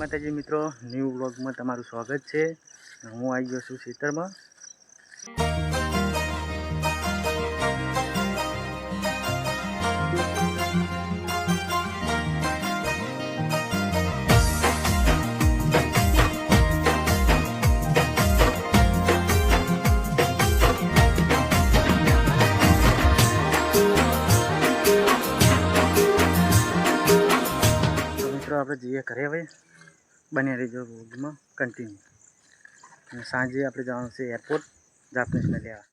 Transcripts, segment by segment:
માતાજી મિત્રો, ન્યૂ વ્લોગમાં તમારું સ્વાગત છે। હું આવી ગયો છું ખેતરમાં। આપણે જઈએ ઘરે હવે, બને રહીજો વ્લોગમાં કન્ટિન્યુ। અને સાંજે આપણે જવાનું છે એરપોર્ટ જાપનીઝને લેવા।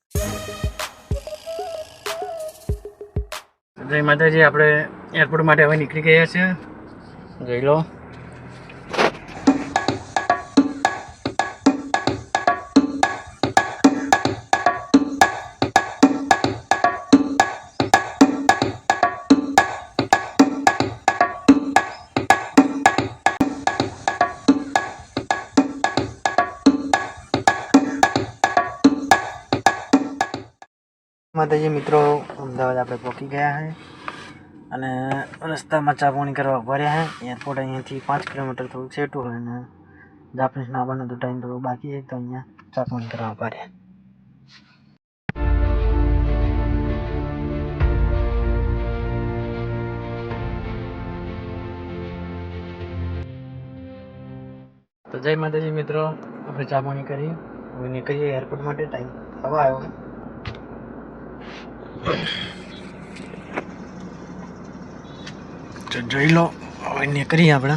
જય માતાજી, આપણે એરપોર્ટ માટે હવે નીકળી ગયા છે। જોઈ લો, માતાજી મિત્રો, અમદાવાદ આપણે પહોંચી ગયા છે અને રસ્તામાં ચા પાણી કરવા ઉભા રહ્યા છે। એરપોર્ટ અહીંયાથી 5 કિલોમીટર થોડું છેટું હોય અને જાપનીઝ આવવાનો તો ટાઈમ થોડો બાકી છે, તો અહીંયા ચા પાણી કરવા ઉભા રહ્યા। તો જય માતાજી મિત્રો, આપણે ચા પાણી કરી હવે નીકળીએ એરપોર્ટ માટે। ટાઈમ હવે આવ્યો તો જોઈ લો, હવે નીકળીએ આપણે।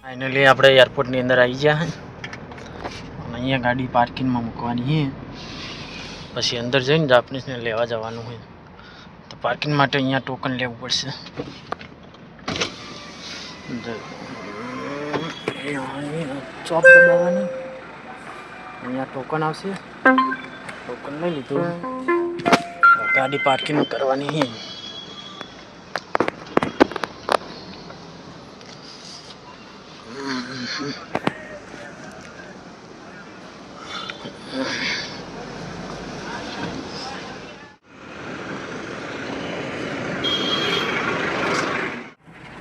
ફાઇનલી આપણે એરપોર્ટની અંદર આવી ગયા અને અહીંયા ગાડી પાર્કિંગમાં મૂકવાની છે, પછી અંદર જઈને જાપનીઝને લેવા જવાનું હોય તો પાર્કિંગ માટે અહીંયા ટોકન લેવું પડશે। ચોપ દબાવવાની, અહીંયા ટોકન આવશે, ટોકન લઈ લીધું, ગાડી પાર્કિંગ કરવાની છે।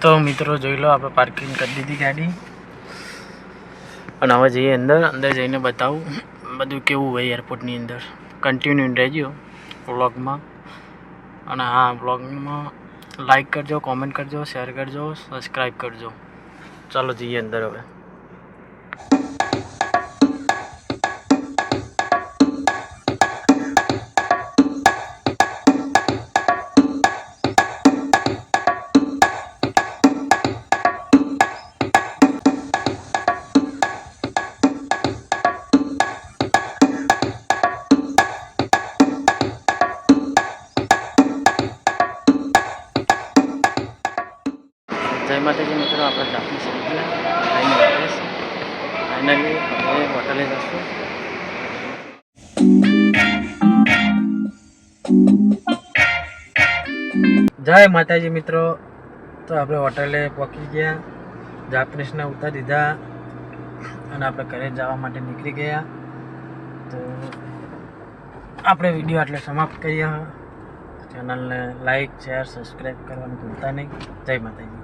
તો મિત્રો જોઈ લો, આપણે પાર્કિંગ કરી દીધી ગાડી અને હવે જઈએ અંદર જઈને બતાવું બધું કેવું હોય એરપોર્ટની અંદર। કન્ટિન્યુ રહેજો વ્લોગમાં અને આ વ્લોગમાં લાઈક કરજો, કોમેન્ટ કરજો, શેર કરજો, સબસ્ક્રાઈબ કરજો। ચાલો જઈએ અંદર હવે। જય માતાજી મિત્રો, આપણે જાપનીઝ આવી ગયા, ફાઇનલી હવે હોટલે જશું। જય માતાજી મિત્રો, તો આપણે હોટલે પહોંચી ગયા, જાપનીઝને ઉતારી દીધા અને આપણે ઘરે જવા માટે નીકળી ગયા। તો આપણે વિડીયો આટલે સમાપ્ત કરીએ। ચેનલને લાઈક, શેર, સબસ્ક્રાઈબ કરવાનું ભૂલતા નહીં। જય માતાજી।